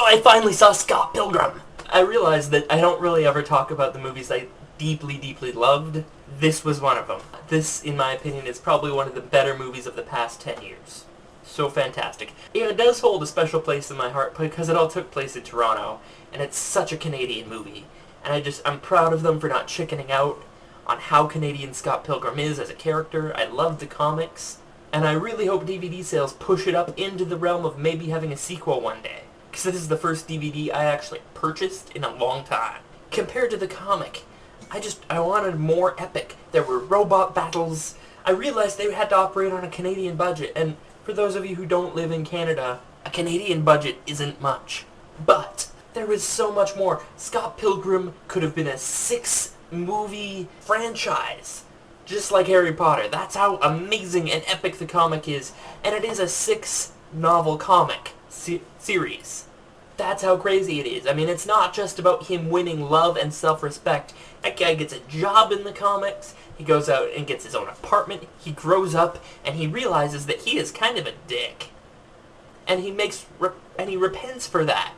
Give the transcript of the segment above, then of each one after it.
So I finally saw Scott Pilgrim. I realized that I don't really ever talk about the movies I deeply, deeply loved. This was one of them. This, in my opinion, is probably one of the better movies of the past 10 years. So fantastic. It does hold a special place in my heart because it all took place in Toronto, and it's such a Canadian movie. And I'm proud of them for not chickening out on how Canadian Scott Pilgrim is as a character. I love the comics, and I really hope DVD sales push it up into the realm of maybe having a sequel one day. Because this is the first DVD I actually purchased in a long time. Compared to the comic, I wanted more epic. There were robot battles. I realized they had to operate on a Canadian budget, and for those of you who don't live in Canada, a Canadian budget isn't much. But there was so much more. Scott Pilgrim could have been a 6-movie franchise, just like Harry Potter. That's how amazing and epic the comic is, and it is a 6-novel comic series. That's how crazy it is. I mean, it's not just about him winning love and self-respect. That guy gets a job in the comics, he goes out and gets his own apartment, he grows up, and he realizes that he is kind of a dick. And he repents for that.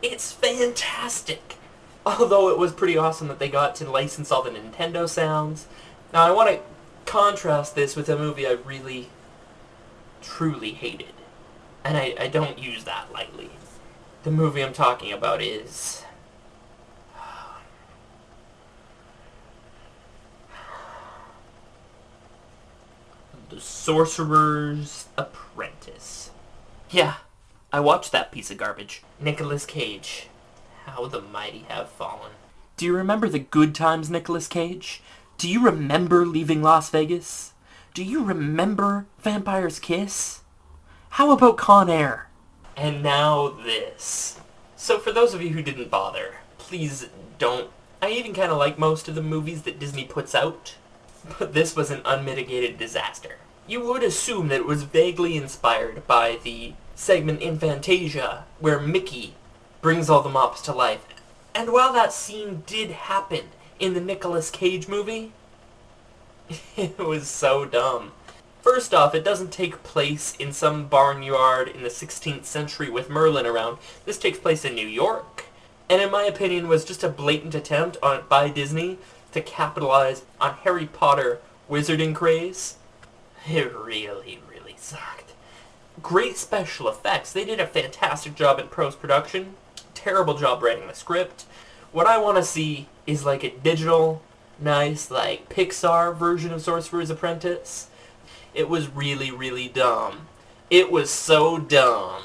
It's fantastic. Although it was pretty awesome that they got to license all the Nintendo sounds. Now I want to contrast this with a movie I really, truly hated. And I don't use that lightly. The movie I'm talking about is The Sorcerer's Apprentice. Yeah, I watched that piece of garbage. Nicolas Cage. How the mighty have fallen. Do you remember the good times, Nicolas Cage? Do you remember leaving Las Vegas? Do you remember Vampire's Kiss? How about Con Air? And now this. So for those of you who didn't bother, please don't. I even kind of like most of the movies that Disney puts out, but this was an unmitigated disaster. You would assume that it was vaguely inspired by the segment in Fantasia, where Mickey brings all the mops to life. And while that scene did happen in the Nicolas Cage movie, it was so dumb. First off, it doesn't take place in some barnyard in the 16th century with Merlin around. This takes place in New York, and in my opinion was just a blatant attempt by Disney to capitalize on Harry Potter wizarding craze. It really, really sucked. Great special effects. They did a fantastic job in post-production. Terrible job writing the script. What I want to see is like a digital, nice, like Pixar version of Sorcerer's Apprentice. It was really, really dumb. It was so dumb.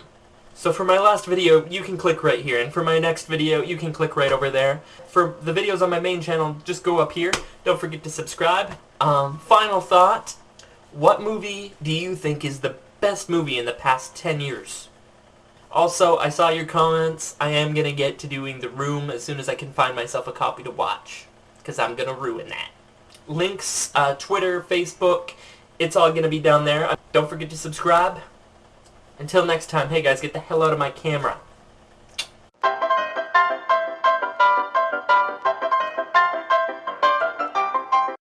So for my last video, you can click right here, and for my next video, you can click right over there. For the videos on my main channel, just go up here. Don't forget to subscribe. Final thought. What movie do you think is the best movie in the past 10 years? Also, I saw your comments. I am going to get to doing The Room as soon as I can find myself a copy to watch, because I'm going to ruin that. Links, Twitter, Facebook, it's all going to be down there. Don't forget to subscribe. Until next time, hey guys, get the hell out of my camera.